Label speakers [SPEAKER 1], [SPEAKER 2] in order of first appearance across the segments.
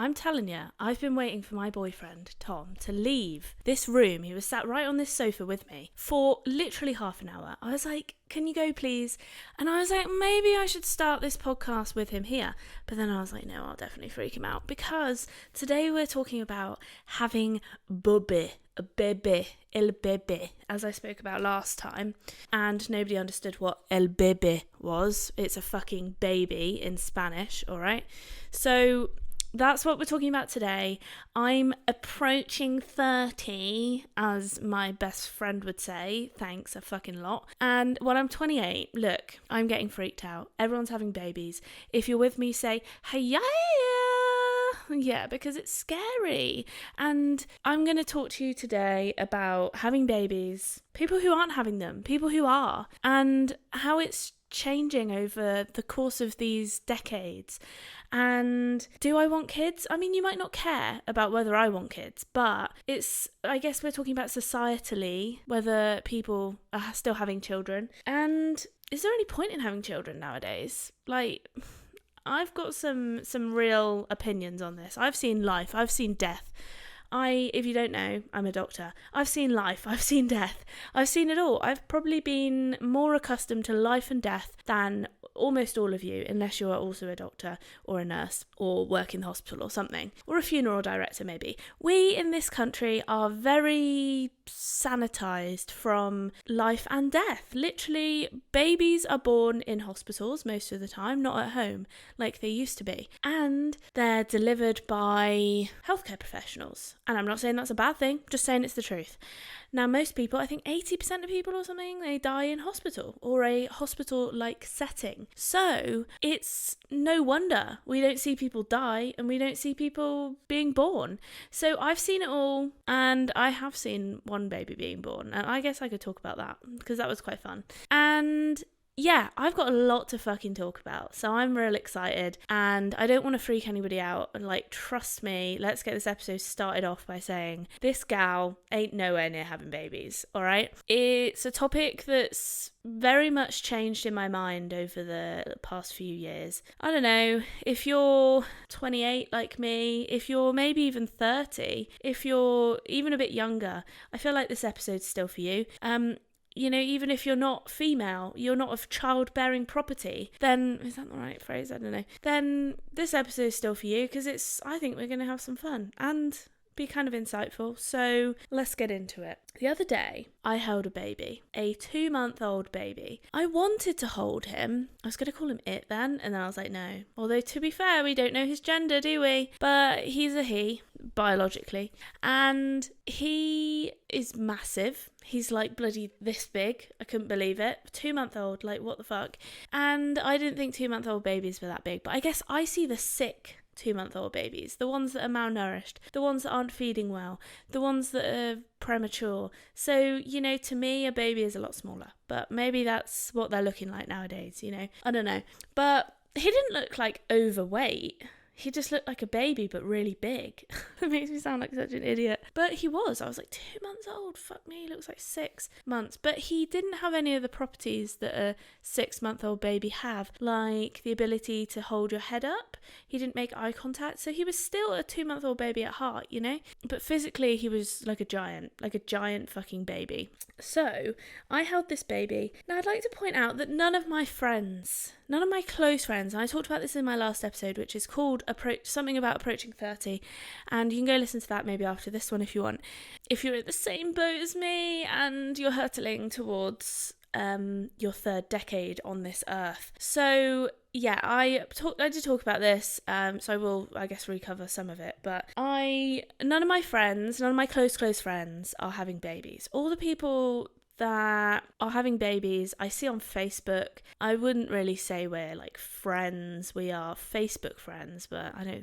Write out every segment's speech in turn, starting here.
[SPEAKER 1] I'm telling you, I've been waiting for my boyfriend, Tom, to leave this room. He was sat right on this sofa with me for literally half an hour. I was like, can you go please? And I was like, maybe I should start this podcast with him here. But then I was like, no, I'll definitely freak him out, because today we're talking about having a baby, el bebé, as I spoke about last time, and nobody understood what el bebé was. It's a fucking baby in Spanish, all right? So that's what we're talking about today. I'm approaching 30, as my best friend would say. Thanks a fucking lot. And when I'm 28, look, I'm getting freaked out. Everyone's having babies. If you're with me, say, hey, yeah, because it's scary. And I'm going to talk to you today about having babies, people who aren't having them, people who are, and how it's changing over the course of these decades. And do I want kids? I mean, you might not care about whether I want kids, but I guess we're talking about societally, whether people are still having children. And is there any point in having children nowadays? Like, I've got some real opinions on this. I've seen life, I've seen death. If you don't know, I'm a doctor. I've seen life, I've seen death, I've seen it all. I've probably been more accustomed to life and death than almost all of you, unless you are also a doctor or a nurse or work in the hospital or something, or a funeral director maybe. We in this country are very sanitized from life and death. Literally, babies are born in hospitals most of the time, not at home like they used to be, and they're delivered by healthcare professionals. And I'm not saying that's a bad thing, just saying it's the truth. Now, most people, I think 80% of people or something, they die in hospital or a hospital-like setting. So it's no wonder we don't see people die and we don't see people being born. So I've seen it all, and I have seen one baby being born. And I guess I could talk about that because that was quite fun. And yeah, I've got a lot to fucking talk about, so I'm real excited, and I don't want to freak anybody out, and like, trust me, let's get this episode started off by saying this gal ain't nowhere near having babies, alright? It's a topic that's very much changed in my mind over the past few years. I don't know, if you're 28 like me, if you're maybe even 30, if you're even a bit younger, I feel like this episode's still for you. You know, even if you're not female, you're not of childbearing property, then, is that the right phrase? I don't know. Then this episode is still for you, because I think we're going to have some fun and be kind of insightful. So let's get into it. The other day, I held a baby, a 2-month-old baby. I wanted to hold him. I was going to call him it then, and then I was like, no. Although, to be fair, we don't know his gender, do we? But he's a he, biologically. And he is massive. He's like bloody this big. I couldn't believe it. 2-month-old, like what the fuck? And I didn't think 2-month-old babies were that big. But I guess I see the sick 2-month-old babies, the ones that are malnourished, the ones that aren't feeding well, the ones that are premature. So, you know, to me, a baby is a lot smaller. But maybe that's what they're looking like nowadays, you know? I don't know. But he didn't look like overweight. He just looked like a baby, but really big. It makes me sound like such an idiot. But he was. I was like, 2 months old? Fuck me, he looks like 6 months. But he didn't have any of the properties that a 6-month-old baby have, like the ability to hold your head up. He didn't make eye contact, so he was still a 2-month-old baby at heart, you know? But physically, he was like a giant fucking baby. So, I held this baby. Now, I'd like to point out that none of my close friends, and I talked about this in my last episode, which is called something about approaching 30, and you can go listen to that maybe after this one if you want. If you're in the same boat as me and you're hurtling towards your 3rd decade on this earth. So yeah, I did talk about this, so I will, I guess, recover some of it. But none of my close friends are having babies. All the people that are having babies I see on Facebook. I wouldn't really say we're like friends. We are Facebook friends, but I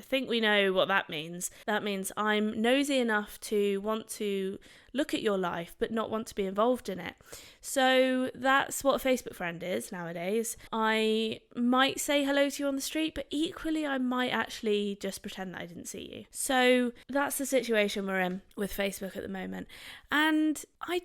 [SPEAKER 1] think we know what that means. That means I'm nosy enough to want to look at your life but not want to be involved in it. So that's what a Facebook friend is nowadays. I might say hello to you on the street, but equally I might actually just pretend that I didn't see you. So that's the situation we're in with Facebook at the moment. And I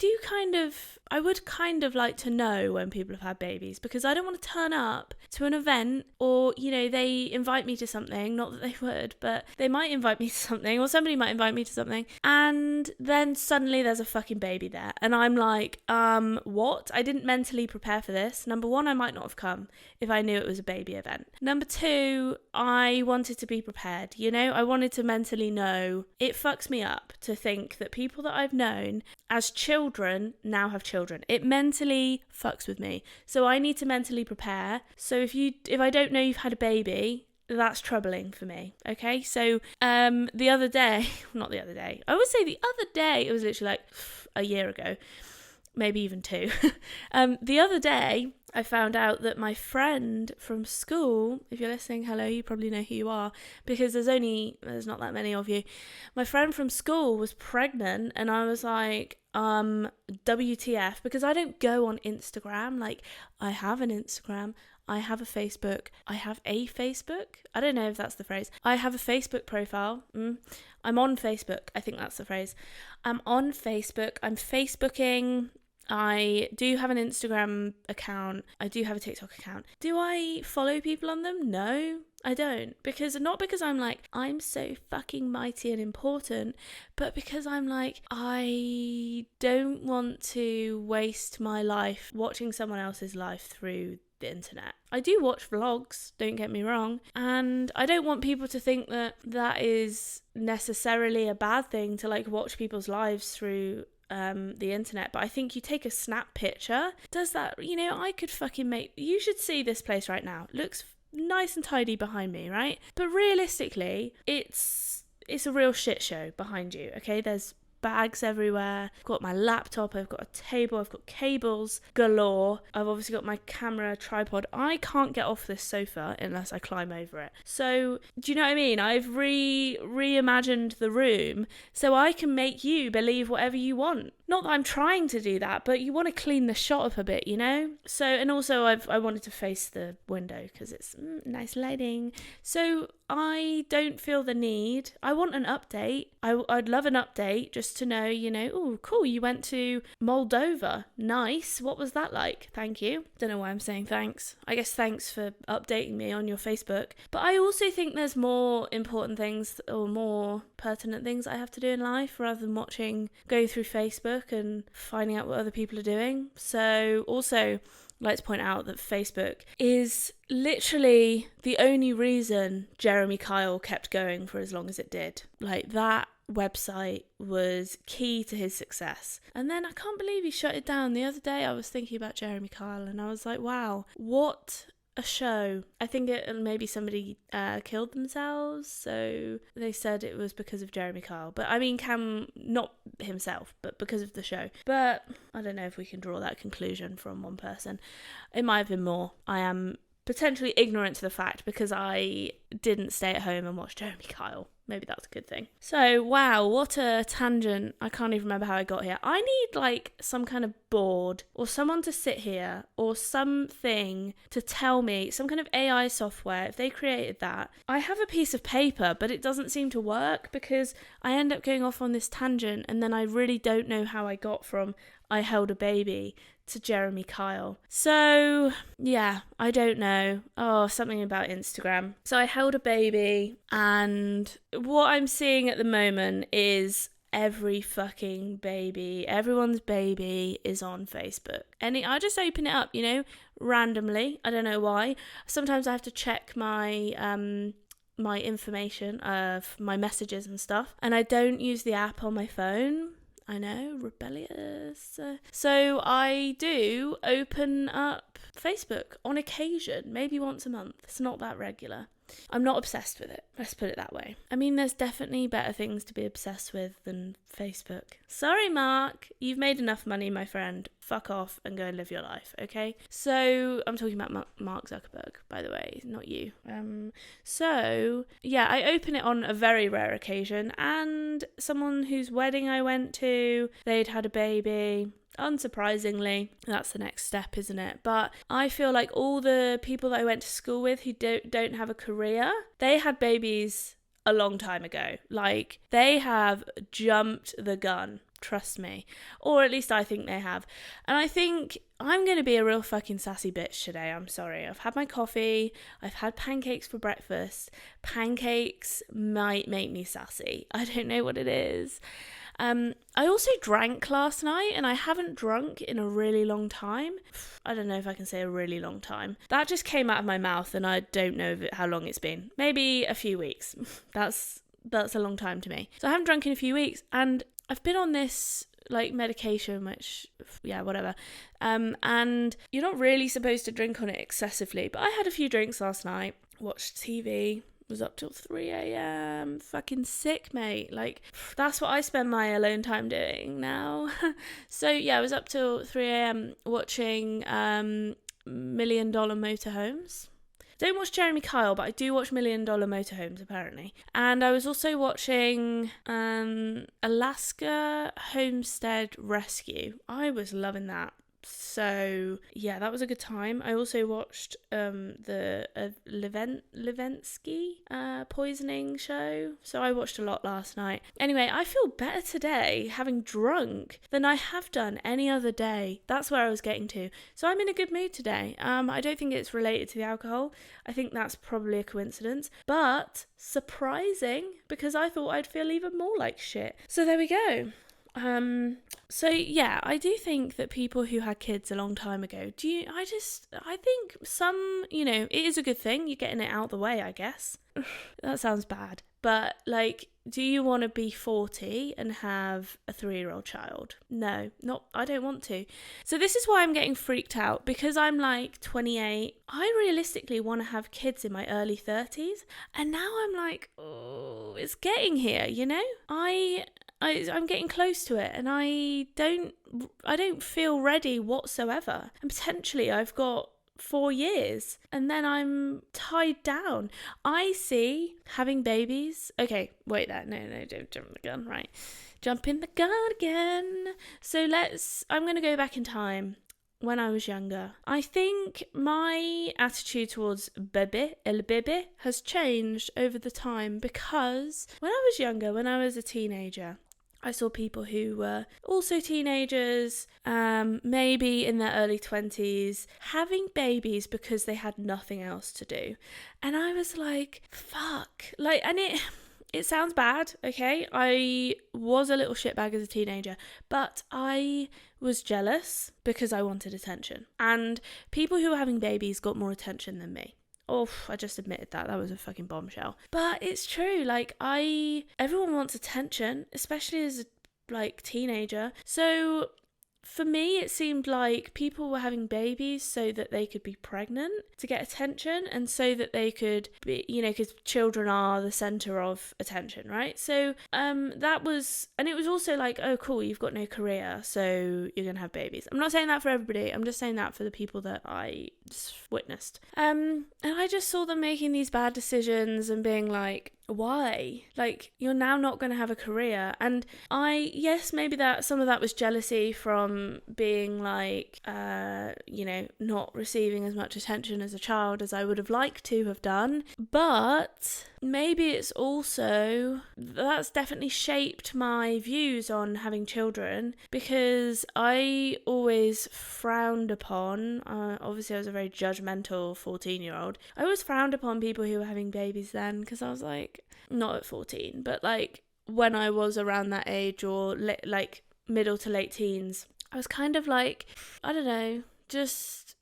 [SPEAKER 1] would kind of like to know when people have had babies, because I don't want to turn up to an event or, they invite me to something, not that they would, but they might invite me to something, or somebody might invite me to something, and then suddenly there's a fucking baby there. And I'm like, what? I didn't mentally prepare for this. Number one, I might not have come if I knew it was a baby event. Number two, I wanted to be prepared, I wanted to mentally know. It fucks me up to think that people that I've known as children now have children. It mentally fucks with me. So I need to mentally prepare. So if I don't know you've had a baby, that's troubling for me. Okay, so the other day, I would say the other day, it was literally like a year ago, maybe even 2. The other day, I found out that my friend from school, if you're listening, hello, you probably know who you are, because there's not that many of you. My friend from school was pregnant, and I was like, WTF, because I don't go on Instagram. Like, I have an Instagram, I have a Facebook, I have a Facebook. I don't know if that's the phrase. I have a Facebook profile. I'm on Facebook. I think that's the phrase. I'm on Facebook. I'm Facebooking. I do have an Instagram account. I do have a TikTok account. Do I follow people on them? No, I don't. Not because I'm like, I'm so fucking mighty and important, but because I'm like, I don't want to waste my life watching someone else's life through the internet. I do watch vlogs, don't get me wrong, and I don't want people to think that that is necessarily a bad thing, to like watch people's lives through the internet. But I think you take a snap picture, does that, I could fucking you should see this place right now. It looks nice and tidy behind me, right? But realistically, it's a real shit show behind you, okay? There's bags everywhere. I've got my laptop, I've got a table, I've got cables galore. I've obviously got my camera, tripod. I can't get off this sofa unless I climb over it. So, do you know what I mean? I've reimagined the room so I can make you believe whatever you want. Not that I'm trying to do that, but you want to clean the shot up a bit, So, and also I wanted to face the window because it's nice lighting. So I don't feel the need. I want an update. I'd love an update just to know, oh, cool, you went to Moldova. Nice. What was that like? Thank you. Don't know why I'm saying thanks. I guess thanks for updating me on your Facebook. But I also think there's more important things or more pertinent things I have to do in life rather than going through Facebook and finding out what other people are doing. So also, I'd like to point out that Facebook is literally the only reason Jeremy Kyle kept going for as long as it did. Like, that website was key to his success. And then I can't believe he shut it down. The other day I was thinking about Jeremy Kyle and I was like, wow, what a show. I think maybe somebody killed themselves, so they said it was because of Jeremy Kyle. But I mean, not himself, but because of the show. But I don't know if we can draw that conclusion from one person. It might have been more. I am potentially ignorant to the fact because I didn't stay at home and watch Jeremy Kyle. Maybe that's a good thing. So, wow, what a tangent. I can't even remember how I got here. I need like some kind of board or someone to sit here or something to tell me, some kind of AI software, if they created that. I have a piece of paper, but it doesn't seem to work because I end up going off on this tangent and then I really don't know how I got from I held a baby to Jeremy Kyle. So, yeah, I don't know. Oh, something about Instagram. So I held a baby and what I'm seeing at the moment is every fucking baby, everyone's baby is on Facebook. And I just open it up, randomly. I don't know why. Sometimes I have to check my my information of my messages and stuff. And I don't use the app on my phone. I know, rebellious. So I do open up Facebook on occasion, maybe once a month. It's not that regular. I'm not obsessed with it. Let's put it that way. I mean, there's definitely better things to be obsessed with than Facebook. Sorry, Mark. You've made enough money, my friend. Fuck off and go and live your life, okay? So, I'm talking about Mark Zuckerberg, by the way, not you. So, yeah, I open it on a very rare occasion, and someone whose wedding I went to, they'd had a baby. Unsurprisingly, that's the next step, isn't it? But I feel like all the people that I went to school with who don't have a career, they had babies a long time ago. Like, they have jumped the gun, trust me. Or at least I think they have. And I think I'm going to be a real fucking sassy bitch today. I'm sorry. I've had my coffee. I've had pancakes for breakfast. Pancakes might make me sassy. I don't know what it is. I also drank last night, and I haven't drunk in a really long time. I don't know if I can say a really long time. That just came out of my mouth, and I don't know how long it's been. Maybe a few weeks. That's a long time to me. So I haven't drunk in a few weeks, and I've been on this like medication, which, yeah, whatever. And you're not really supposed to drink on it excessively, but I had a few drinks last night, watched TV, was up till 3 a.m. Fucking sick, mate. Like, that's what I spend my alone time doing now. So, yeah, I was up till 3 a.m. watching Million Dollar Motorhomes. Don't watch Jeremy Kyle, but I do watch Million Dollar Motorhomes, apparently. And I was also watching Alaska Homestead Rescue. I was loving that. So, yeah, that was a good time. I also watched the Levensky poisoning show. So I watched a lot last night. Anyway, I feel better today having drunk than I have done any other day. That's where I was getting to. So I'm in a good mood today. I don't think it's related to the alcohol. I think that's probably a coincidence. But surprising, because I thought I'd feel even more like shit. So there we go. So yeah, I do think that people who had kids a long time ago, I think some, it is a good thing. You're getting it out the way, I guess. That sounds bad. But like, do you want to be 40 and have a 3-year-old child? No, I don't want to. So this is why I'm getting freaked out, because I'm like 28. I realistically want to have kids in my early 30s. And now I'm like, oh, it's getting here, I'm getting close to it, and I don't feel ready whatsoever. And potentially I've got 4 years, and then I'm tied down. I see having babies. Okay, wait there. No, don't jump the gun. Right. Jumping the gun again. So I'm going to go back in time. When I was younger, I think my attitude towards el bebe has changed over the time, because when I was younger, when I was a teenager, I saw people who were also teenagers, maybe in their early 20s, having babies because they had nothing else to do. And I was like, fuck. And it sounds bad, okay? I was a little shitbag as a teenager, but I was jealous because I wanted attention. And people who were having babies got more attention than me. Oh, I just admitted that. That was a fucking bombshell. But it's true. Everyone wants attention, especially as a teenager. So for me, it seemed like people were having babies so that they could be pregnant to get attention, and so that they could be, because children are the center of attention, right? So that was, and it was also like, oh, cool, you've got no career, so you're gonna have babies. I'm not saying that for everybody. I'm just saying that for the people that I witnessed. And I just saw them making these bad decisions and being like, why? You're now not going to have a career. And yes, maybe that some of that was jealousy from being not receiving as much attention as a child as I would have liked to have done. But maybe it's also, that's definitely shaped my views on having children, because I always frowned upon, obviously I was a very judgmental 14-year-old. I always frowned upon people who were having babies then, because I was like, not at 14, but when I was around that age, or middle to late teens, I was kind of I don't know, just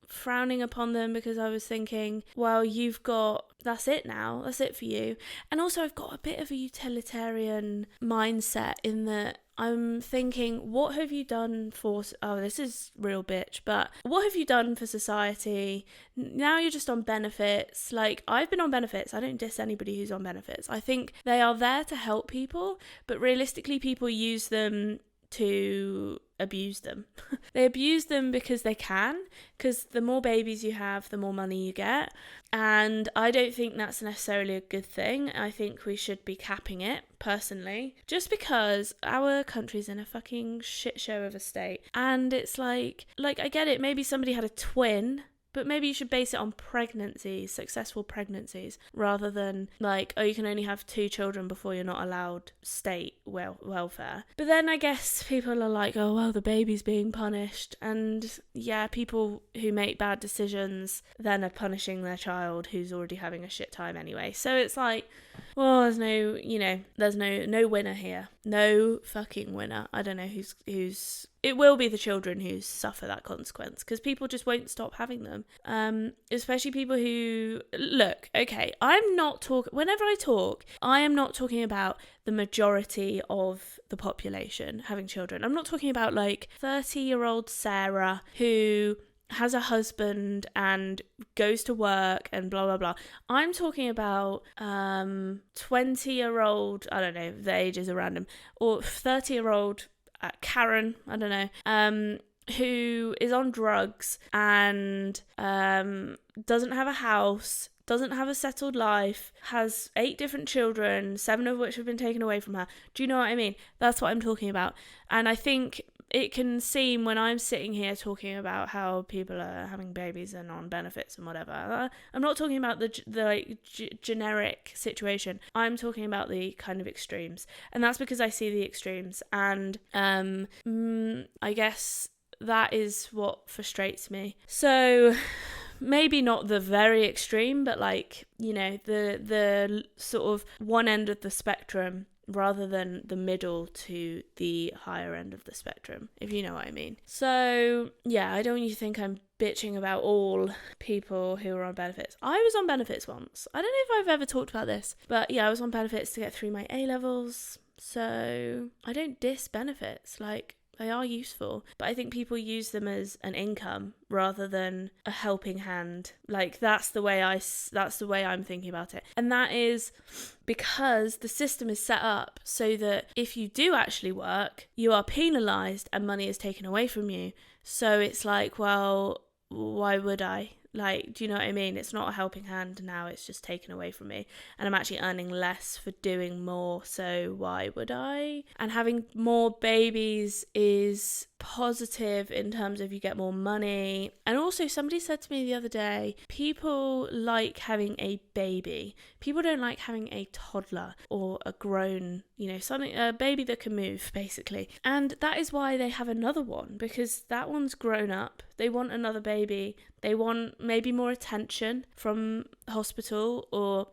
[SPEAKER 1] frowning upon them, because I was thinking, well, you've got that's it now. That's it for you. And also I've got a bit of a utilitarian mindset in that I'm thinking, what have you done for, this is real bitch, but what have you done for society? Now you're just on benefits. Like, I've been on benefits. I don't diss anybody who's on benefits. I think they are there to help people, but realistically people use them to abuse them. They abuse them because they can, because the more babies you have, the more money you get. And I don't think that's necessarily a good thing. I think we should be capping it, personally, just because our country's in a fucking shit show of a state. And it's like I get it, maybe somebody had a twin, but maybe you should base it on pregnancies, successful pregnancies, rather than like, oh, you can only have 2 children before you're not allowed state welfare. But then I guess people are like, oh, well, the baby's being punished. And yeah, people who make bad decisions then are punishing their child who's already having a shit time anyway. So it's like, well, there's no winner here. No fucking winner. I don't know who's it will be the children who suffer that consequence, because people just won't stop having them. Especially people who, look, okay, whenever I talk, I am not talking about the majority of the population having children. I'm not talking about like 30-year-old Sarah who has a husband and goes to work and blah blah blah. I'm talking about 20-year-old, I don't know, the ages are random, or 30-year-old Karen, I don't know, who is on drugs and doesn't have a house, doesn't have a settled life, has 8 different children, 7 of which have been taken away from her. Do you know what I mean? That's what I'm talking about. And I think it can seem, when I'm sitting here talking about how people are having babies and on benefits and whatever, I'm not talking about the generic situation. I'm talking about the kind of extremes. And that's because I see the extremes. And I guess that is what frustrates me. So maybe not the very extreme, but like, you know, the sort of one end of the spectrum rather than the middle to the higher end of the spectrum, if you know what I mean. So yeah, I don't want you to think I'm bitching about all people who are on benefits. I was on benefits once. I don't know if I've ever talked about this, but yeah, I was on benefits to get through my A-levels. So I don't diss benefits. Like, they are useful, but I think people use them as an income rather than a helping hand. Like, that's the way I'm thinking about it. And that is because the system is set up so that if you do actually work, you are penalised and money is taken away from you. So it's like, well, why would I? Like, do you know what I mean? It's not a helping hand now, it's just taken away from me. And I'm actually earning less for doing more, so why would I? And having more babies is positive in terms of you get more money. And also, somebody said to me the other day, people like having a baby. People don't like having a toddler or a grown, a baby that can move, basically. And that is why they have another one, because that one's grown up. They want another baby. They want maybe more attention from the hospital, or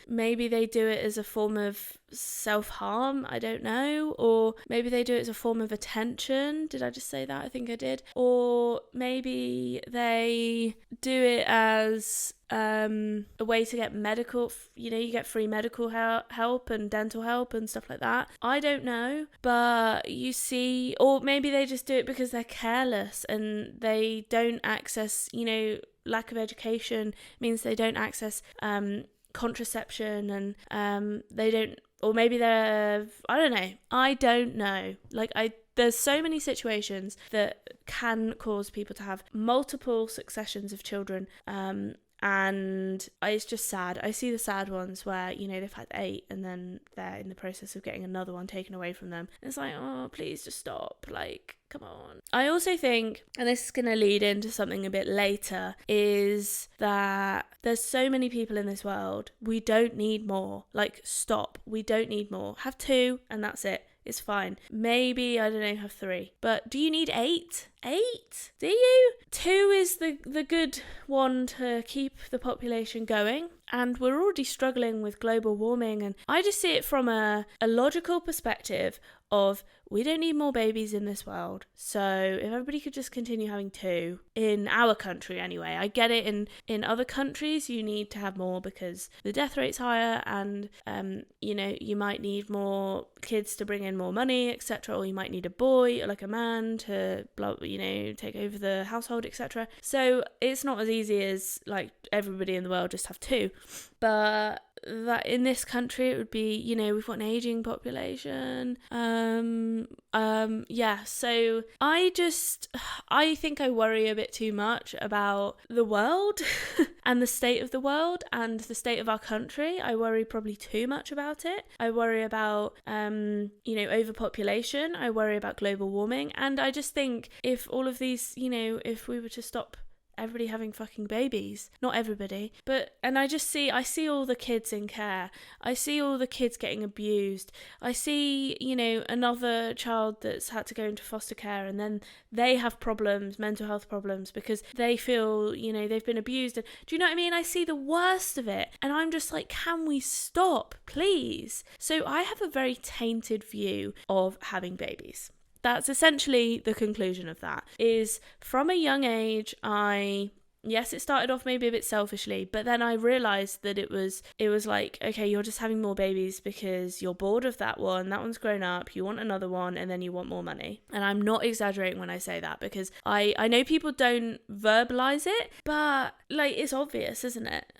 [SPEAKER 1] maybe they do it as a form of self-harm, I don't know, or maybe they do it as a form of attention. Did I just say that? I think I did. Or maybe they do it as a way to get medical, you get free medical help and dental help and stuff like that. I don't know, but you see, or maybe they just do it because they're careless and they don't access, lack of education means they don't access contraception, and they don't, or maybe they're, I don't know. There's so many situations that can cause people to have multiple successions of children, and it's just sad. I see the sad ones where, they've had 8 and then they're in the process of getting another one taken away from them. And it's like, oh, please just stop. Like, come on. I also think, and this is going to lead into something a bit later, is that there's so many people in this world. We don't need more. Like, stop. We don't need more. Have 2 and that's it. It's fine. Maybe, I don't know, have 3. But do you need 8? 8? Do you? 2 is the good one to keep the population going. And we're already struggling with global warming. And I just see it from a logical perspective of we don't need more babies in this world. So if everybody could just continue having 2, in our country anyway. I get it in other countries you need to have more because the death rate's higher and, you might need more kids to bring in more money, etc. Or you might need a boy, like a man, to, take over the household, etc. So it's not as easy as like everybody in the world just have 2. But that in this country it would be, we've got an aging population. So I think I worry a bit too much about the world and the state of the world and the state of our country. I worry probably too much about it. I worry about overpopulation. I worry about global warming, and I just think if all of these, if we were to stop everybody having fucking babies, not everybody, and I see all the kids in care, I see all the kids getting abused, I see, another child that's had to go into foster care and then they have problems, mental health problems, because they feel, they've been abused, and do you know what I mean? I see the worst of it, and I'm just like, can we stop, please? So I have a very tainted view of having babies. That's essentially the conclusion of that, is from a young age, yes, it started off maybe a bit selfishly, but then I realised that it was like, okay, you're just having more babies because you're bored of that one's grown up, you want another one, and then you want more money. And I'm not exaggerating when I say that, because I know people don't verbalise it, but like, it's obvious, isn't it?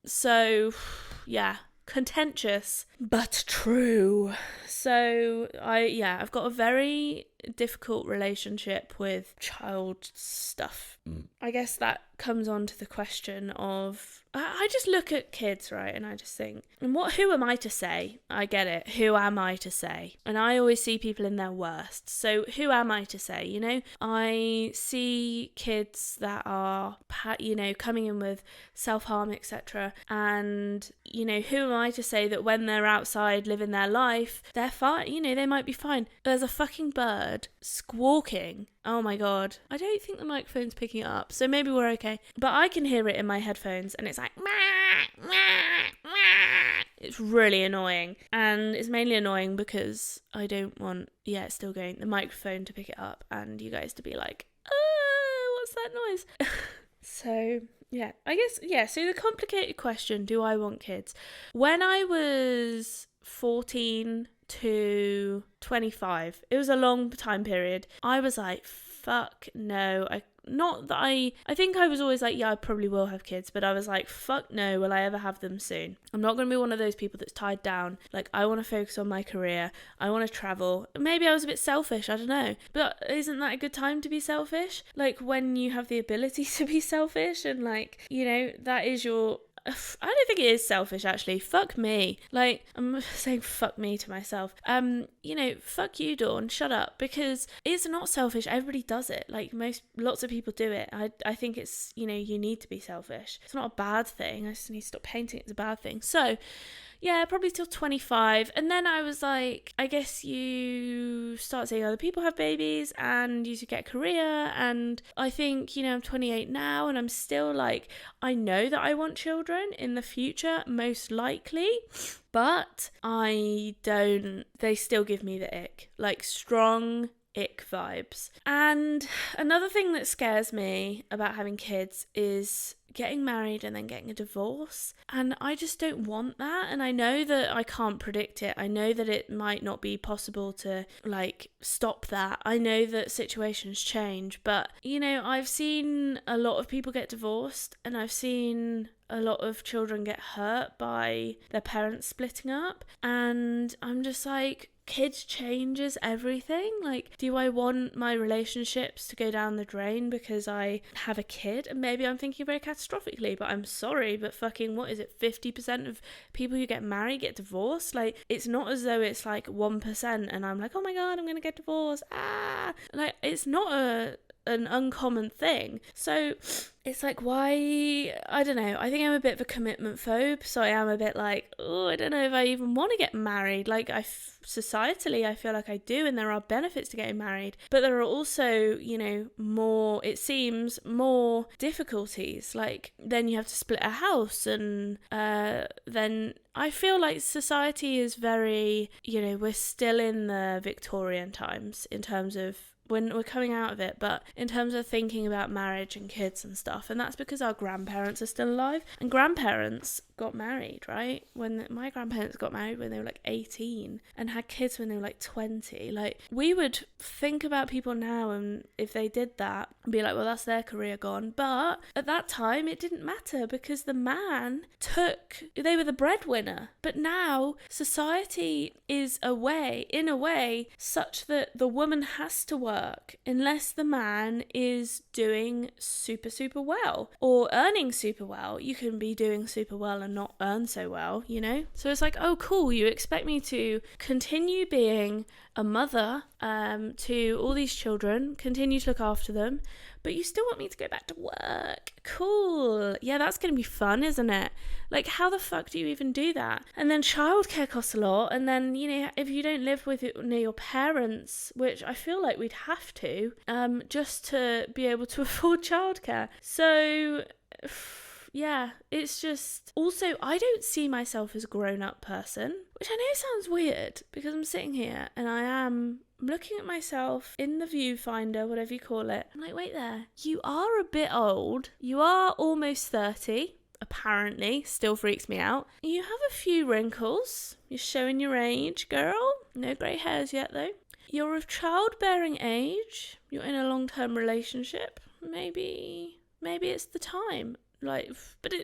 [SPEAKER 1] So yeah, contentious but true. So I've got a very difficult relationship with child stuff. I guess that comes on to the question of, I just look at kids, right, and I just think, who am I to say? I get it. Who am I to say? And I always see people in their worst. So who am I to say? I see kids that are, coming in with self-harm, etc. And, who am I to say that when they're outside living their life, they're fine? They might be fine. There's a fucking bird squawking. Oh my God. I don't think the microphone's picking it up, so maybe we're okay. But I can hear it in my headphones and it's like, it's really annoying. And it's mainly annoying because I don't want, it's still going, the microphone to pick it up and you guys to be like, what's that noise? So yeah, I guess, so the complicated question, do I want kids? When I was 14 to 25, it was a long time period, I was like, fuck no. I think I was always like, yeah, I probably will have kids, but I was like, fuck no, will I ever have them soon? I'm not going to be one of those people that's tied down. Like, I want to focus on my career, I want to travel. Maybe I was a bit selfish, I don't know, but isn't that a good time to be selfish? Like, when you have the ability to be selfish, and like, that is your, I don't think it is selfish, actually. Fuck me. Like, I'm saying fuck me to myself. Fuck you, Dawn. Shut up. Because it's not selfish. Everybody does it. Like, lots of people do it. I think it's, you need to be selfish. It's not a bad thing. I just need to stop painting it as a bad thing. So, yeah, probably till 25. And then I was like, I guess you start seeing other people have babies and you get a career. And I think, I'm 28 now and I'm still like, I know that I want children in the future, most likely. But they still give me the ick, like strong ick vibes. And another thing that scares me about having kids is getting married and then getting a divorce, and I just don't want that. And I know that I can't predict it. I know that it might not be possible to like stop that. I know that situations change, but I've seen a lot of people get divorced, and I've seen a lot of children get hurt by their parents splitting up, and I'm just like, kids changes everything. Like, do I want my relationships to go down the drain because I have a kid? And maybe I'm thinking very catastrophically, but I'm sorry, but fucking, what is it, 50% of people who get married get divorced? Like, it's not as though it's like 1% and I'm like, oh my God, I'm gonna get divorced, like, it's not an uncommon thing. So it's like, why? I don't know. I think I'm a bit of a commitment phobe. So I am a bit like, oh, I don't know if I even want to get married. Like, societally, I feel like I do, and there are benefits to getting married. But there are also, it seems, more difficulties. Like, then you have to split a house, and then I feel like society is very, we're still in the Victorian times in terms of when we're coming out of it, but in terms of thinking about marriage and kids and stuff, and that's because our grandparents are still alive, and grandparents got married, right? When my grandparents got married when they were like 18 and had kids when they were like 20. Like, we would think about people now, and if they did that, be like, well, that's their career gone. But at that time it didn't matter, because the man they were the breadwinner. But now society is in a way such that the woman has to work unless the man is doing super, super well or earning super well. You can be doing super well and not earn so well, So it's like, oh, cool, you expect me to continue being a mother to all these children, continue to look after them, but you still want me to go back to work. Cool. Yeah, that's going to be fun, isn't it? Like, how the fuck do you even do that? And then childcare costs a lot. And then, if you don't live near your parents, which I feel like we'd have to, just to be able to afford childcare. So yeah, it's just... Also, I don't see myself as a grown-up person, which I know sounds weird, because I'm sitting here and I'm looking at myself in the viewfinder, whatever you call it. I'm like, wait there, you are a bit old. You are almost 30, apparently. Still freaks me out. You have a few wrinkles. You're showing your age, girl. No grey hairs yet, though. You're of childbearing age. You're in a long-term relationship. Maybe it's the time.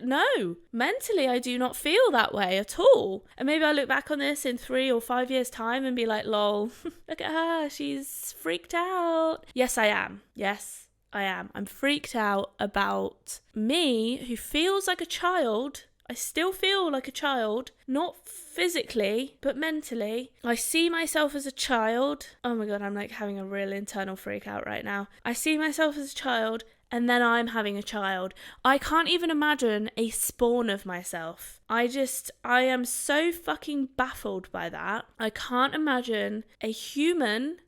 [SPEAKER 1] No, mentally I do not feel that way at all. And maybe I look back on this in 3 or 5 years' time and be like, lol, look at her, she's freaked out. Yes, I am. I'm freaked out about me, who feels like a child. I still feel like a child, not physically, but mentally. I see myself as a child. Oh my God, I'm like having a real internal freak out right now. I see myself as a child, and then I'm having a child. I can't even imagine a spawn of myself. I am so fucking baffled by that. I can't imagine a human...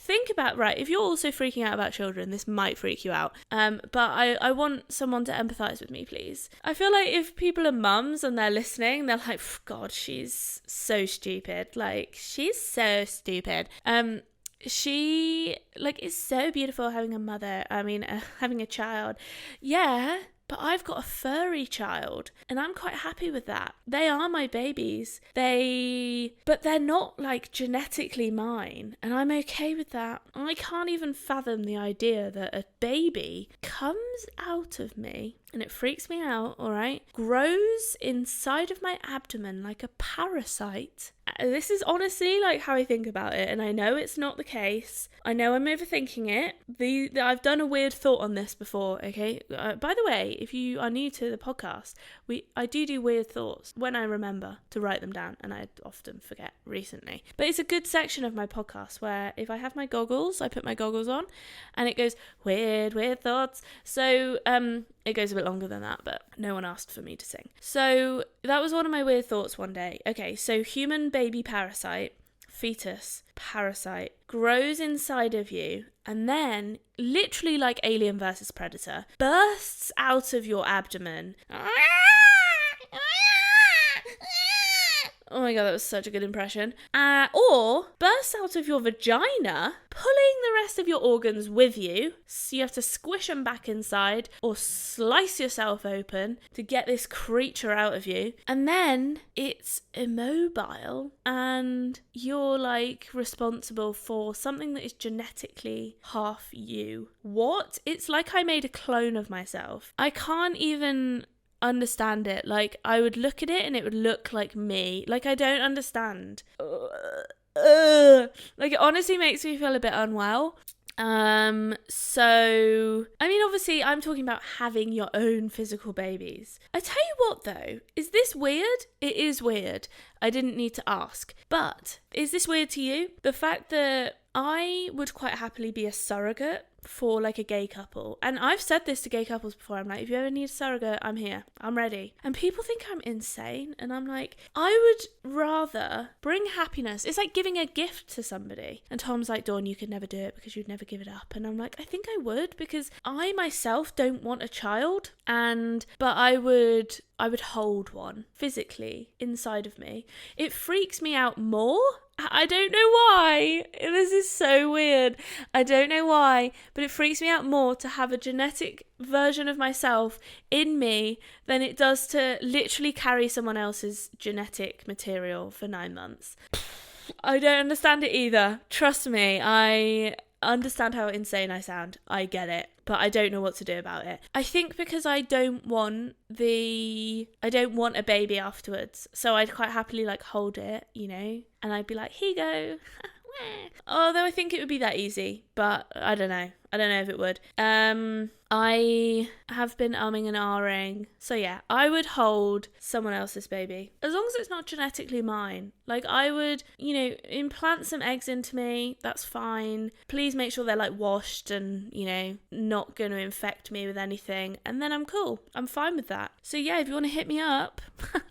[SPEAKER 1] Think about, right, if you're also freaking out about children, this might freak you out. But I want someone to empathise with me, please. I feel like if people are mums and they're listening, they're like, God, she's so stupid. Like, she's so stupid. She, is so beautiful having a mother. Having a child. Yeah, but I've got a furry child, and I'm quite happy with that. They are my babies. But they're not, genetically mine, and I'm okay with that. I can't even fathom the idea that a baby comes out of me, and it freaks me out, all right? Grows inside of my abdomen like a parasite. This is honestly how I think about it, and I know it's not the case. I know I'm overthinking it. I've done a weird thought on this before, okay? By the way, if you are new to the podcast, I do weird thoughts when I remember to write them down, and I often forget recently. But it's a good section of my podcast where if I have my goggles, I put my goggles on, and it goes, weird thoughts. So, it goes a bit longer than that, but no one asked for me to sing. So that was one of my weird thoughts one day. Okay, so human baby parasite, fetus parasite, grows inside of you, and then, literally like Alien versus Predator, bursts out of your abdomen. Oh my God, that was such a good impression. Or bursts out of your vagina, pulling the rest of your organs with you. So you have to squish them back inside or slice yourself open to get this creature out of you. And then it's immobile and you're responsible for something that is genetically half you. What? It's like I made a clone of myself. I can't even understand it. I would look at it and it would look like me. I don't understand. It honestly makes me feel a bit unwell. So, obviously I'm talking about having your own physical babies. I tell you what though, is this weird? It is weird. I didn't need to ask. But, is this weird to you? The fact that I would quite happily be a surrogate for like a gay couple. And I've said this to gay couples before. I'm like, if you ever need a surrogate, I'm here. I'm ready. And people think I'm insane. And I'm like, I would rather bring happiness. It's like giving a gift to somebody. And Tom's like, Dawn, you could never do it because you'd never give it up. And I'm like, I think I would, because I myself don't want a child. But I would hold one physically inside of me. It freaks me out more. I don't know why. This is so weird. I don't know why, but it freaks me out more to have a genetic version of myself in me than it does to literally carry someone else's genetic material for 9 months. I don't understand it either. Trust me, I understand how insane I sound. I get it. But I don't know what to do about it. I think because I don't want a baby afterwards. So I'd quite happily like hold it, you know, and I'd be like, here you go. Although I think it would be that easy, but I don't know. I don't know if it would. I have been umming and ahhing. So yeah, I would hold someone else's baby. As long as it's not genetically mine. Like I would, you know, implant some eggs into me. That's fine. Please make sure they're like washed and, you know, not going to infect me with anything. And then I'm cool. I'm fine with that. So yeah, if you want to hit me up.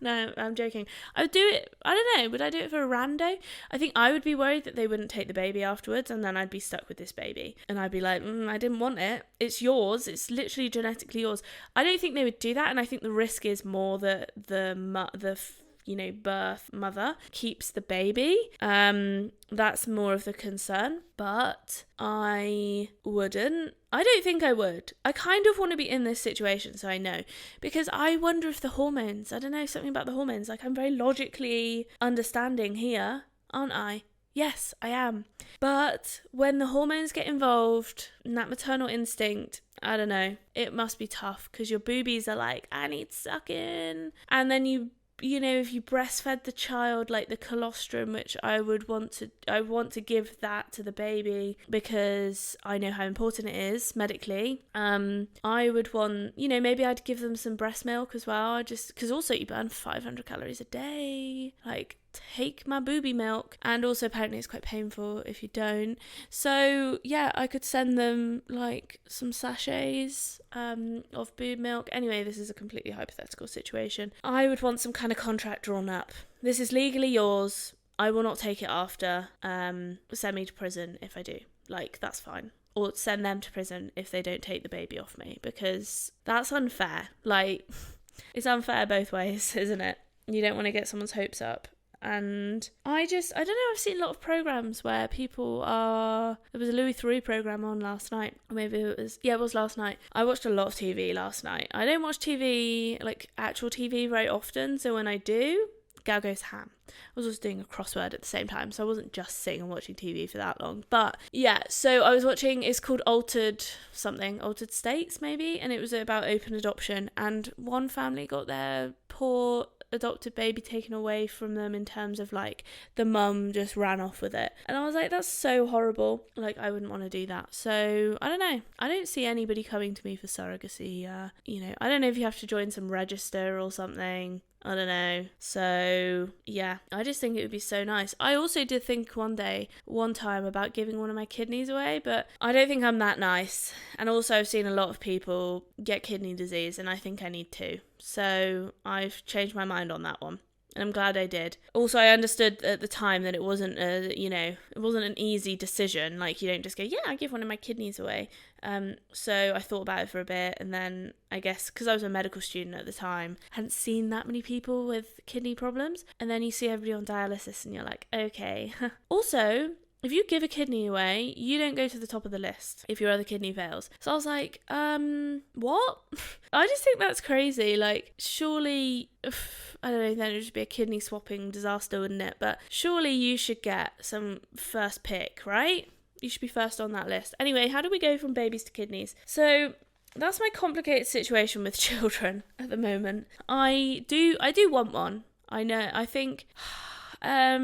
[SPEAKER 1] No, I'm joking. I would do it. I don't know. Would I do it for a rando? I think I would be worried that they wouldn't take the baby afterwards. And then I'd be stuck with this baby. And I'd be like, I didn't want it. It's yours. It's literally genetically yours. I don't think they would do that, and I think the risk is more that the birth mother keeps the baby. That's more of the concern. But I wouldn't. I don't think I would. I kind of want to be in this situation, so I know. Because I wonder if the hormones, I don't know, something about the hormones. Like, I'm very logically understanding here, aren't I? Yes, I am. But when the hormones get involved, and that maternal instinct, I don't know, it must be tough because your boobies are like, I need sucking. And then you know, if you breastfed the child, like the colostrum, which I want to give that to the baby because I know how important it is medically. I would want, you know, maybe I'd give them some breast milk as well, just because also you burn 500 calories a day. Like, take my booby milk. And also apparently it's quite painful if you don't. So yeah, I could send them like some sachets of boob milk. Anyway, this is a completely hypothetical situation. I would want some kind of contract drawn up. This is legally yours. I will not take it after. Send me to prison if I do. Like, that's fine. Or send them to prison if they don't take the baby off me, because that's unfair. Like, it's unfair both ways, isn't it? You don't want to get someone's hopes up. And I don't know, I've seen a lot of programs where people are, there was a Louis Theroux program on last night, or maybe it was last night. I watched a lot of TV last night. I don't watch TV, like actual TV, very often, so when I do, Gal goes ham. I was also doing a crossword at the same time, so I wasn't just sitting and watching TV for that long. But yeah, so I was watching, it's called Altered States maybe, and it was about open adoption, and one family got their poor adopted baby taken away from them, in terms of like the mum just ran off with it, and I was like, that's so horrible. Like, I wouldn't want to do that. So I don't know, I don't see anybody coming to me for surrogacy. You know, I don't know if you have to join some register or something, I don't know. So yeah, I just think it would be so nice. I also did think one time about giving one of my kidneys away, but I don't think I'm that nice. And also I've seen a lot of people get kidney disease, and I think I need to. So I've changed my mind on that one. And I'm glad I did. Also, I understood at the time that it wasn't an easy decision. Like, you don't just go, yeah, I give one of my kidneys away. So I thought about it for a bit, and then I guess because I was a medical student at the time, hadn't seen that many people with kidney problems. And then you see everybody on dialysis, and you're like, okay. Also, if you give a kidney away, you don't go to the top of the list if your other kidney fails. So I was like, what? I just think that's crazy. Like, surely, I don't know, then it would just be a kidney swapping disaster, wouldn't it? But surely you should get some first pick, right? You should be first on that list. Anyway, how do we go from babies to kidneys? So that's my complicated situation with children at the moment. I do want one. I know, I think, I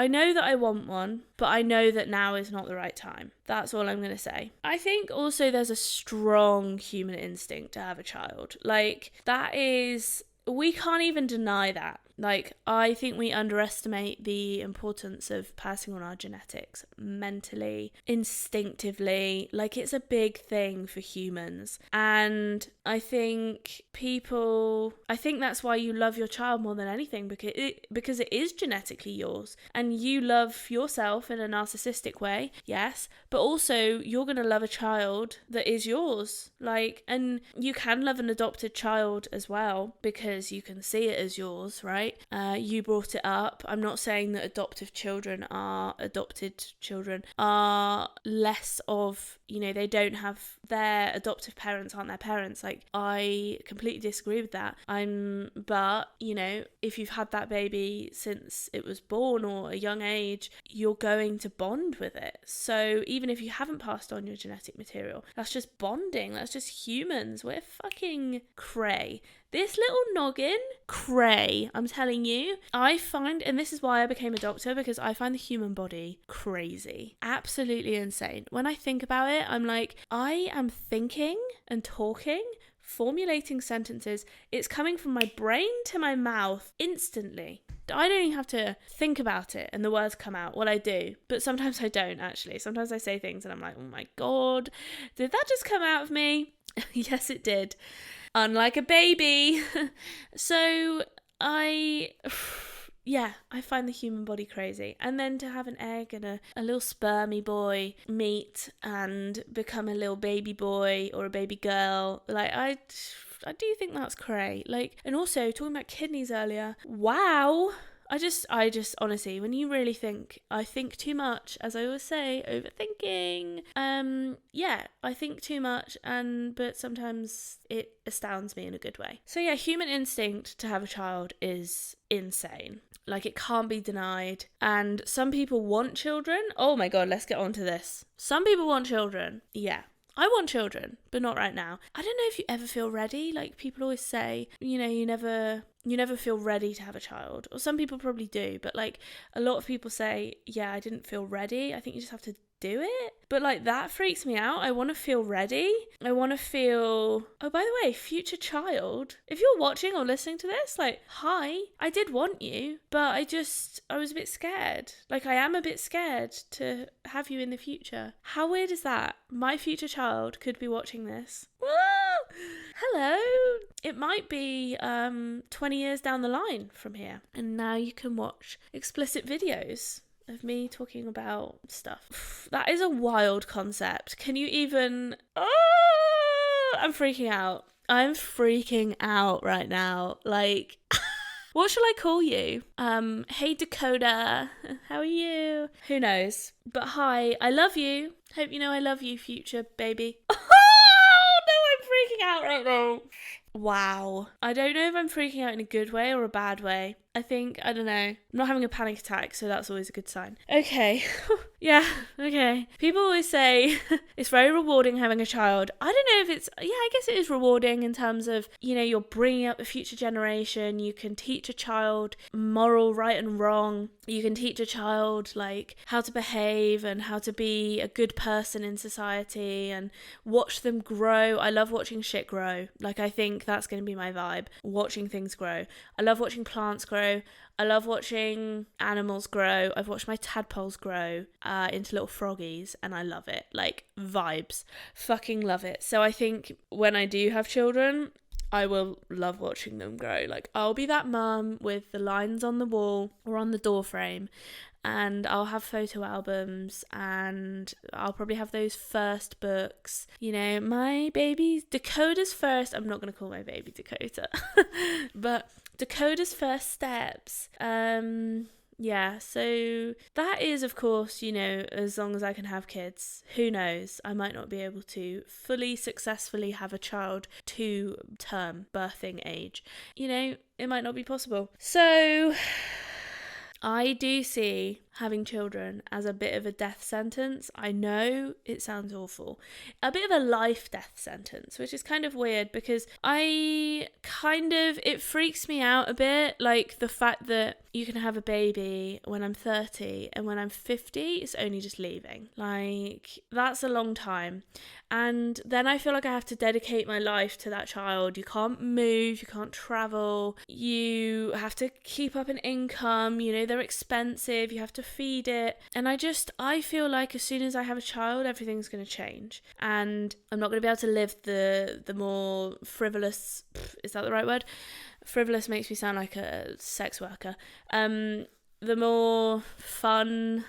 [SPEAKER 1] know that I want one, but I know that now is not the right time. That's all I'm going to say. I think also there's a strong human instinct to have a child. Like, that is, we can't even deny that. Like, I think we underestimate the importance of passing on our genetics mentally, instinctively. Like, it's a big thing for humans. And I think that's why you love your child more than anything, because it is genetically yours. And you love yourself in a narcissistic way, yes, but also you're going to love a child that is yours. Like, and you can love an adopted child as well, because you can see it as yours, right? You brought it up. I'm not saying that adopted children are less of, they don't have, their adoptive parents aren't their parents. Like, I completely disagree with that. But if you've had that baby since it was born or a young age, you're going to bond with it. So even if you haven't passed on your genetic material, that's just bonding. That's just humans. We're fucking cray. This little noggin, cray, I'm telling you. I find, and this is why I became a doctor, because I find the human body crazy. Absolutely insane. When I think about it, I'm like, I am thinking and talking, formulating sentences. It's coming from my brain to my mouth instantly. I don't even have to think about it and the words come out. Well, I do, but sometimes I don't, actually. Sometimes I say things and I'm like, oh my God, did that just come out of me? Yes, it did. Unlike a baby. So I find the human body crazy. And then to have an egg and a little spermy boy meet and become a little baby boy or a baby girl, like, I do think that's cray. Like, and also talking about kidneys earlier, wow. I just honestly, when you really think, I think too much, as I always say, overthinking. I think too much, but sometimes it astounds me in a good way. So yeah, human instinct to have a child is insane. Like, it can't be denied. And some people want children. Oh my God, let's get on to this. Some people want children. Yeah. I want children, but not right now. I don't know if you ever feel ready. Like, people always say, you never feel ready to have a child. Or some people probably do, but like, a lot of people say, yeah, I didn't feel ready. I think you just have to do it. But like, that freaks me out. I want to feel ready. I want to feel, oh, by the way, future child, if you're watching or listening to this, like, hi, I did want you, but I was a bit scared. Like, I am a bit scared to have you in the future. How weird is that? My future child could be watching this. Whoa! Hello. It might be 20 years down the line from here, and now you can watch explicit videos of me talking about stuff. That is a wild concept. Can you even... Oh, I'm freaking out. I'm freaking out right now. Like, what shall I call you? Hey Dakota, how are you? Who knows? But hi, I love you. Hope you know I love you, future baby. Oh no, I'm freaking out right now. Wow. I don't know if I'm freaking out in a good way or a bad way. I don't know. I'm not having a panic attack, so that's always a good sign. Okay. Yeah, okay. People always say it's very rewarding having a child. I don't know if it's... Yeah, I guess it is rewarding in terms of, you're bringing up the future generation. You can teach a child moral right and wrong. You can teach a child, like, how to behave and how to be a good person in society and watch them grow. I love watching shit grow. Like, I think that's going to be my vibe. Watching things grow. I love watching plants grow. I love watching animals grow. I've watched my tadpoles grow into little froggies, and I love it. Like, vibes. Fucking love it. So I think when I do have children, I will love watching them grow. Like, I'll be that mum with the lines on the wall or on the door frame, and I'll have photo albums, and I'll probably have those first books. My baby's Dakota's first... I'm not going to call my baby Dakota. But Dakota's first steps. Yeah, so that is, of course, as long as I can have kids. Who knows? I might not be able to fully successfully have a child to term birthing age. It might not be possible. So I do see having children as a bit of a death sentence. I know it sounds awful. A bit of a life death sentence, which is kind of weird because it freaks me out a bit, like the fact that you can have a baby when I'm 30 and when I'm 50 it's only just leaving. Like, that's a long time. And then I feel like I have to dedicate my life to that child. You can't move, you can't travel, you have to keep up an income, you know, they're expensive, you have to feed it. And I feel like as soon as I have a child, everything's going to change. And I'm not going to be able to live the more frivolous, is that the right word? Frivolous makes me sound like a sex worker. The more fun,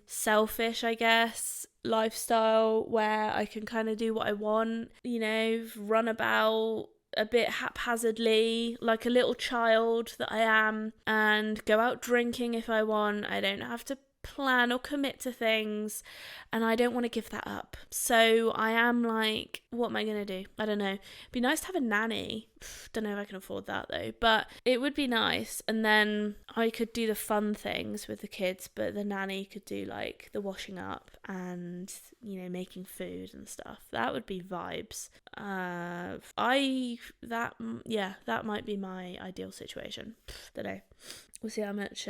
[SPEAKER 1] selfish, I guess, lifestyle where I can kind of do what I want, you know, run about a bit haphazardly like a little child that I am, and go out drinking if I want. I don't have to plan or commit to things, and I don't want to give that up. So I am like, what am I going to do? I don't know. It'd be nice to have a nanny. Don't know if I can afford that though, but it would be nice. And then I could do the fun things with the kids, but the nanny could do like the washing up and, you know, making food and stuff. That would be vibes. That might be my ideal situation. Don't know. We'll see how much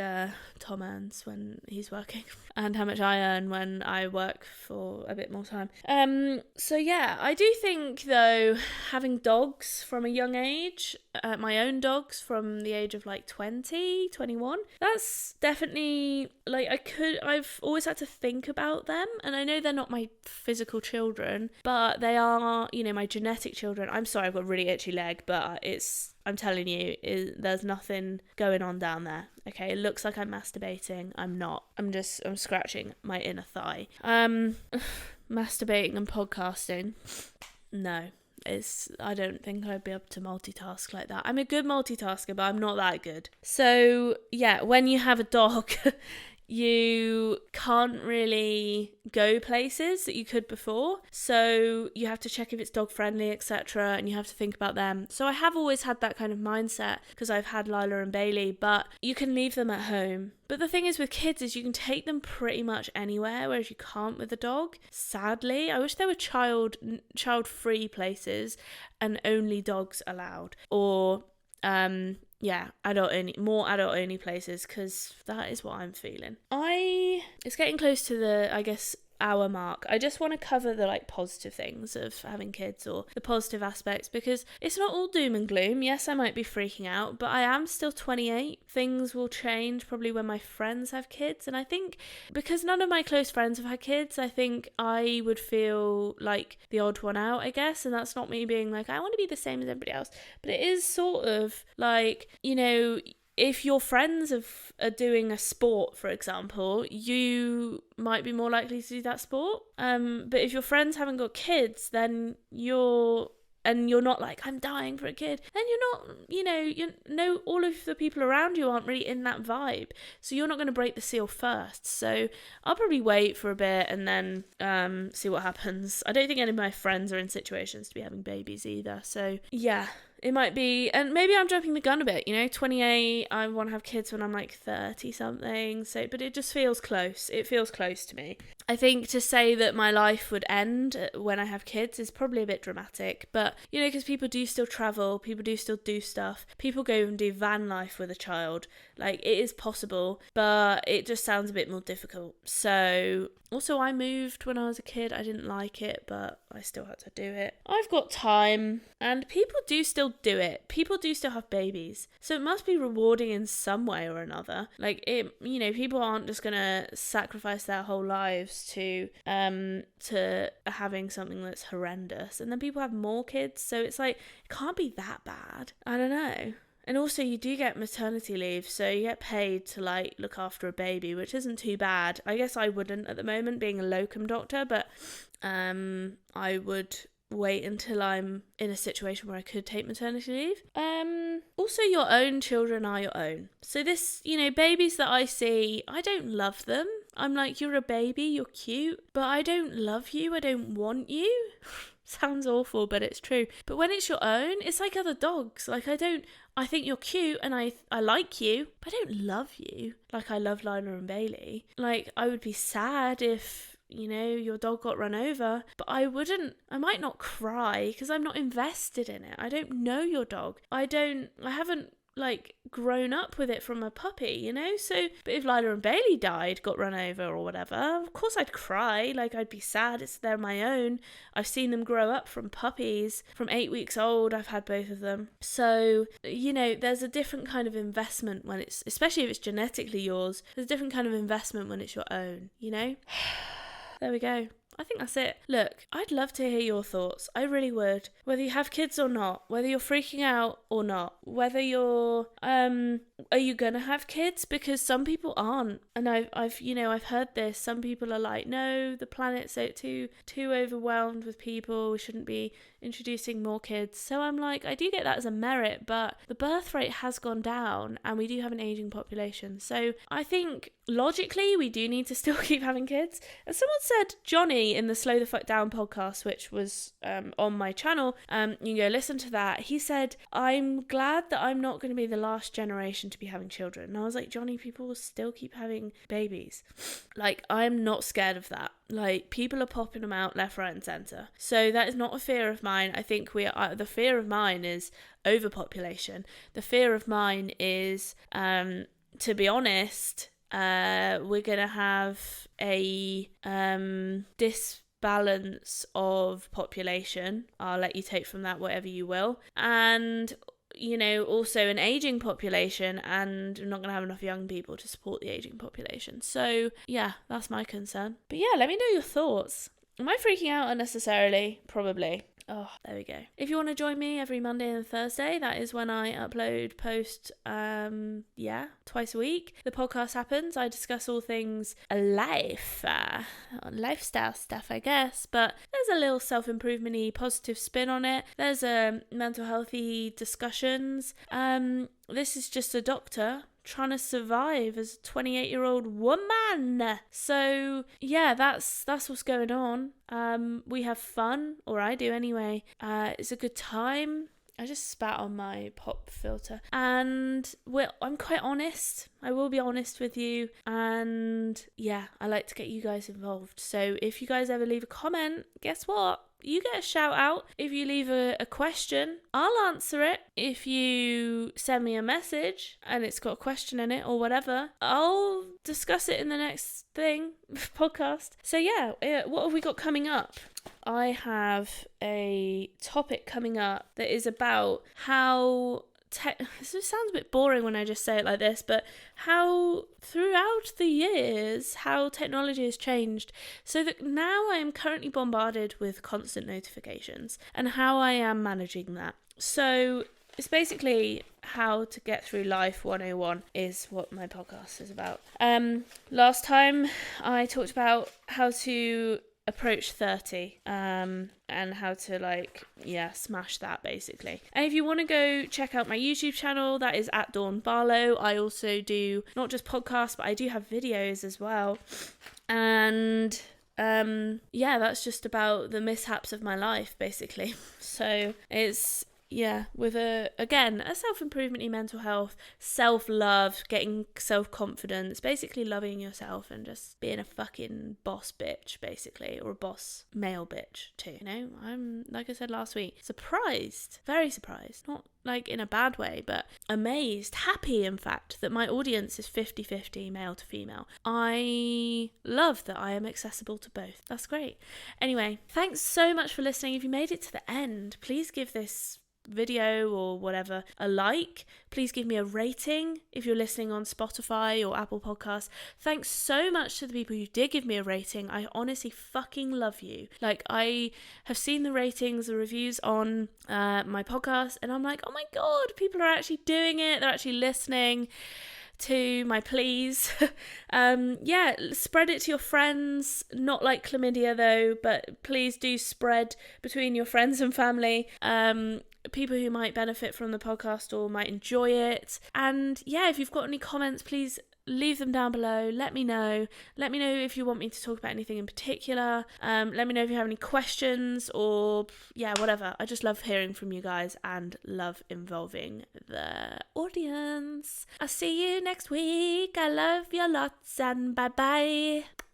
[SPEAKER 1] Tom earns when he's working and how much I earn when I work for a bit more time. So yeah, I do think though, having dogs from a young age, my own dogs from the age of like 20, 21, that's definitely like I've always had to think about them, and I know they're not my physical children, but they are, you know, my genetic children. I'm sorry, I've got a really itchy leg, but I'm telling you, there's nothing going on down there. Okay, it looks like I'm masturbating. I'm not. I'm scratching my inner thigh. Masturbating and podcasting. No. I don't think I'd be able to multitask like that. I'm a good multitasker, but I'm not that good. So yeah, when you have a dog, you can't really go places that you could before. So you have to check if it's dog friendly, etc. And you have to think about them. So I have always had that kind of mindset because I've had Lila and Bailey, but you can leave them at home. But the thing is with kids is you can take them pretty much anywhere, whereas you can't with a dog. Sadly, I wish there were child-free places and only dogs allowed. Or, more adult only places, because that is what I'm feeling. It's getting close to the, I guess, hour mark. I just want to cover the like positive things of having kids, or the positive aspects, because it's not all doom and gloom. Yes, I might be freaking out, but I am still 28. Things will change probably when my friends have kids, and I think because none of my close friends have had kids, I think I would feel like the odd one out, I guess. And that's not me being like, I want to be the same as everybody else, but it is sort of like, you know, if your friends are doing a sport, for example, you might be more likely to do that sport. But if your friends haven't got kids, then you're not like, I'm dying for a kid, then you're not, all of the people around you aren't really in that vibe. So you're not going to break the seal first. So I'll probably wait for a bit and then see what happens. I don't think any of my friends are in situations to be having babies either. So yeah. It might be, and maybe I'm jumping the gun a bit, 28, I want to have kids when I'm like 30 something, so, but it just feels close. It feels close to me. I think to say that my life would end when I have kids is probably a bit dramatic, but, because people do still travel, people do still do stuff, people go and do van life with a child, like, it is possible, but it just sounds a bit more difficult. So, also I moved when I was a kid, I didn't like it, but I still had to do it. I've got time, and people do still do it. People do still have babies, so it must be rewarding in some way or another. Like, it, people aren't just gonna sacrifice their whole lives to having something that's horrendous, and then people have more kids, so it's like, it can't be that bad. I don't know. And also you do get maternity leave, so you get paid to like look after a baby, which isn't too bad. I guess I wouldn't at the moment being a locum doctor, but I would wait until I'm in a situation where I could take maternity leave. Also, your own children are your own. So this, babies that I see, I don't love them. I'm like, you're a baby, you're cute, but I don't love you, I don't want you. Sounds awful, but it's true. But when it's your own, it's like other dogs. Like, I think you're cute and I like you, but I don't love you like I love Lila and Bailey. Like, I would be sad if, you know, your dog got run over, but I might not cry because I'm not invested in it. I don't know your dog. I haven't like grown up with it from a puppy, you know? So, but if Lila and Bailey got run over or whatever, of course I'd cry. Like, I'd be sad. They're my own. I've seen them grow up from puppies. From 8 weeks old, I've had both of them. So, you know, there's a different kind of investment when it's, especially if it's genetically yours, there's a different kind of investment when it's your own, you know? There we go. I think that's it. Look, I'd love to hear your thoughts. I really would. Whether you have kids or not, whether you're freaking out or not, whether you're, are you gonna have kids? Because some people aren't. And I've heard this. Some people are like, no, the planet's too overwhelmed with people. We shouldn't be introducing more kids. So I'm like, I do get that as a merit, but the birth rate has gone down and we do have an aging population. So I think logically we do need to still keep having kids. And someone said, Johnny, in the Slow the Fuck Down podcast, which was on my channel, you can go listen to that. He said, I'm glad that I'm not going to be the last generation to be having children. And I was like, Johnny, people will still keep having babies. Like, I'm not scared of that. Like, people are popping them out left, right and centre. So that is not a fear of mine. I think the fear of mine is overpopulation. The fear of mine is, to be honest, we're going to have a disbalance of population. I'll let you take from that whatever you will. And, you know, also an aging population, and we're not going to have enough young people to support the aging population. So, yeah, that's my concern. But yeah, let me know your thoughts. Am I freaking out unnecessarily? Probably. Oh, there we go. If you want to join me every Monday and Thursday, that is when I post, twice a week. The podcast happens. I discuss all things life, lifestyle stuff, I guess. But there's a little self-improvement-y positive spin on it. There's mental healthy discussions. This is just a doctor trying to survive as a 28-year-old woman. So yeah, that's what's going on. We have fun, or I do anyway. It's a good time. I just spat on my pop filter. And I'm quite honest. I will be honest with you. And yeah, I like to get you guys involved. So if you guys ever leave a comment, guess what? You get a shout out. If you leave a question, I'll answer it. If you send me a message and it's got a question in it or whatever, I'll discuss it in the next podcast. So yeah, what have we got coming up? I have a topic coming up that is about how this sounds a bit boring when I just say it like this, but how throughout the years how technology has changed, so that now I am currently bombarded with constant notifications and how I am managing that. So it's basically how to get through life 101 is what my podcast is about. Last time I talked about how to approach 30 and how to smash that basically. And if you want to go check out my YouTube channel, that is at Dawn Barlow. I also do not just podcasts, but I do have videos as well. And that's just about the mishaps of my life basically. So it's with a self-improvement-y mental health, self-love, getting self-confidence, basically loving yourself and just being a fucking boss bitch, basically, or a boss male bitch too, you know? I'm, like I said last week, surprised, very surprised, not like in a bad way, but amazed, happy in fact, that my audience is 50-50 male to female. I love that I am accessible to both. That's great. Anyway, thanks so much for listening. If you made it to the end, please give this video or whatever a like. Please give me a rating if you're listening on Spotify or Apple Podcasts. Thanks so much to the people who did give me a rating. I honestly fucking love you. Like, I have seen the ratings, the reviews on my podcast, and I'm like, oh my god, people are actually doing it. They're actually listening to my pleas. Spread it to your friends. Not like chlamydia though, but please do spread between your friends and family. people who might benefit from the podcast or might enjoy it. And yeah, if you've got any comments, please leave them down below. Let me know if you want me to talk about anything in particular. Let me know if you have any questions, or yeah, whatever. I just love hearing from you guys and love involving the audience. I'll see you next week. I love you lots, and bye bye.